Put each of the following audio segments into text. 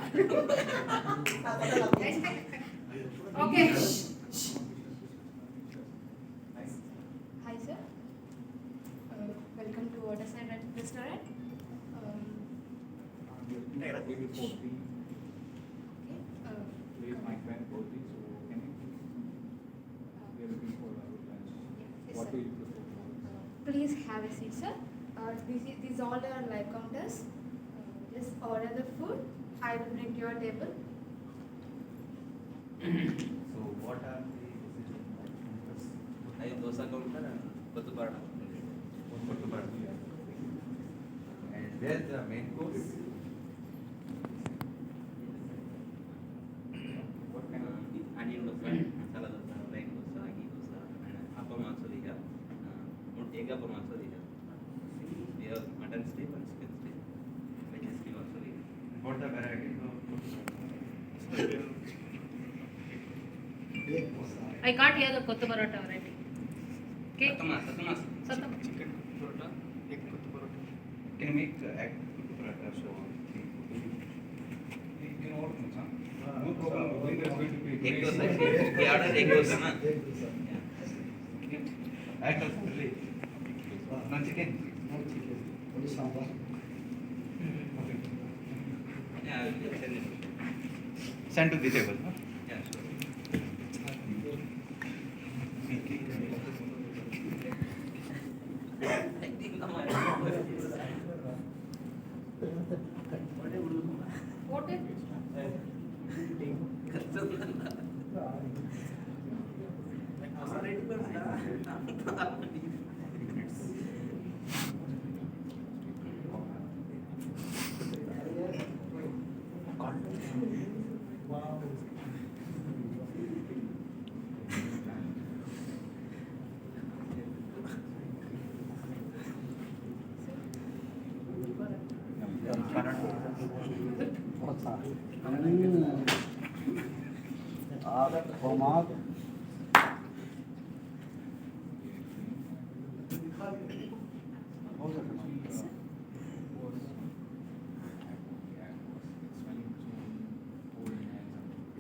Okay. Hi sir. Welcome to Waterside Restaurant. Okay. My friend birthday, so can you we are looking for lunch. Yes, What sir. do you prefer for us? Please have a seat, sir. These all are live counters. Just order the food. I will bring to your table. So what are the counters? I dosa counter and kottu parada. Kottu parada. And where's the main course? What kind of Onion dosa, masala dosa, plain dosa, ghee dosa, and appam also we have. Egg appam also we have. We have mutton steak and chicken steak. Veg steak also we have. What the variety of I can't hear the kottu parota variety. Okay. Satama. Satam. chicken parota, egg kottu parota? Can you make egg kottu parata? So You can order it, huh? No problem. We are going to pay. egg dosa. We ordered egg dosa, na? Yeah. Egg dosa only. No chicken. Only sambar. Okay. Yeah, I will send it. Send to the table. Huh? Yeah, sure. What is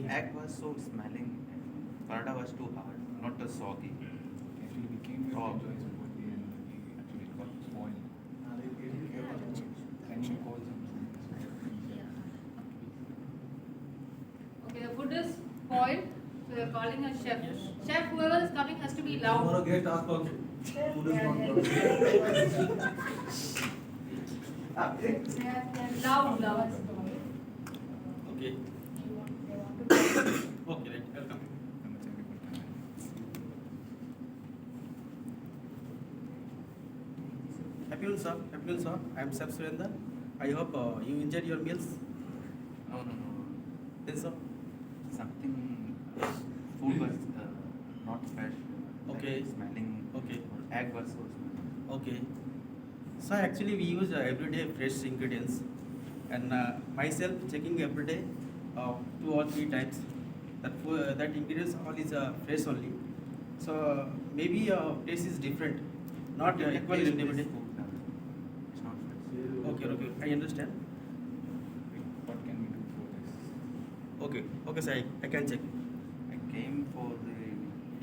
Egg was so smelling. Paratha was too hard, not too soggy. Actually, we came here Oh. to enjoy his birthday and he actually got spoiled. Can you call him? okay? The food is spoiled, so we are calling a chef. Chef, whoever is coming has to be loud. Get asked also. Food is not Loud. Okay. Okay, right. Welcome. How much everyone can have? Happy sir. I am Chef Surendra. I hope you enjoyed your meals. No. Then sir. Something food was not fresh. Okay. Like smelling. Okay. Egg was so smelling. Okay. So actually we use everyday fresh ingredients, and myself checking every day 2 or 3 times that ingredients all is fresh only. So maybe taste is different, not You can equal taste in this every day. food now. It's not fresh. Okay, I understand. What can we do for this? Okay, sir, I can check. I came for the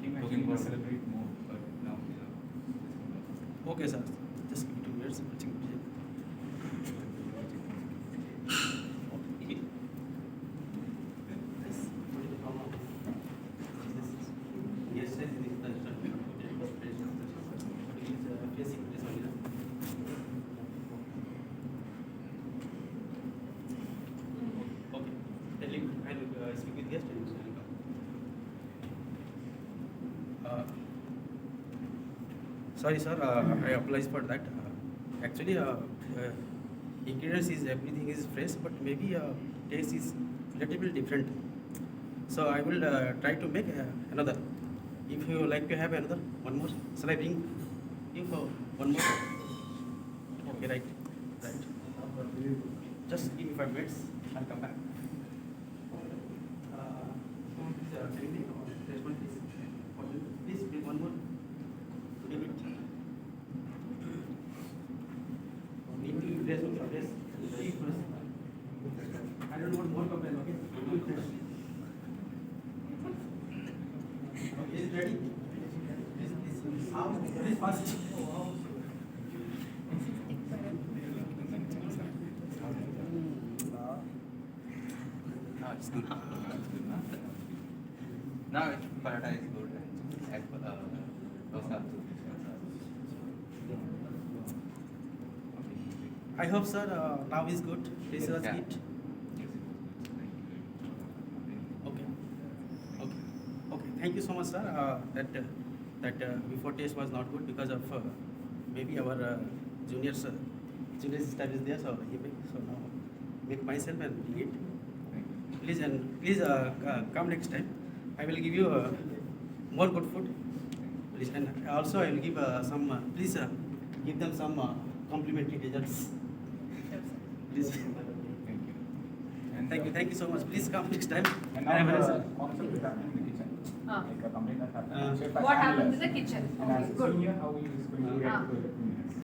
Came actually to celebrate more, but now we are this Okay, sir, just give me 2 minutes. I'll check. Yes, sir, this is the instruction. Facing this only. Okay, tell him I will speak with guest and he will come. Sorry, sir, I apologize for that. Actually, ingredients is everything is fresh, but maybe taste is little bit different. So I will try to make another. If you like to have another, one more, shall I bring you for one more? Okay, right. Just give me 5 minutes. I'll come back. Please bring one more. Leave it. Need to dress also. Dress. I don't want more. don't complain, okay? Okay, is it ready? Please fast. Now it's good. Now paratha is good. Dosa. I hope, sir, now is good. This was Yeah. it. Okay. Okay. Okay. Thank you so much, sir. That before taste was not good because of maybe our junior staff is there, so he so now make myself and eat. Please come next time. I will give you more good food. Please, and also I will give some. Please give them some complimentary desserts. Please. Thank you. Thank you so much. Please come next time. And have a now nice- the concept is happening in the kitchen. Ah. Like a complaint has happened. Uh, Chef has What handled happens in us. the kitchen? And as Okay, a good. senior, how he is going to react to it.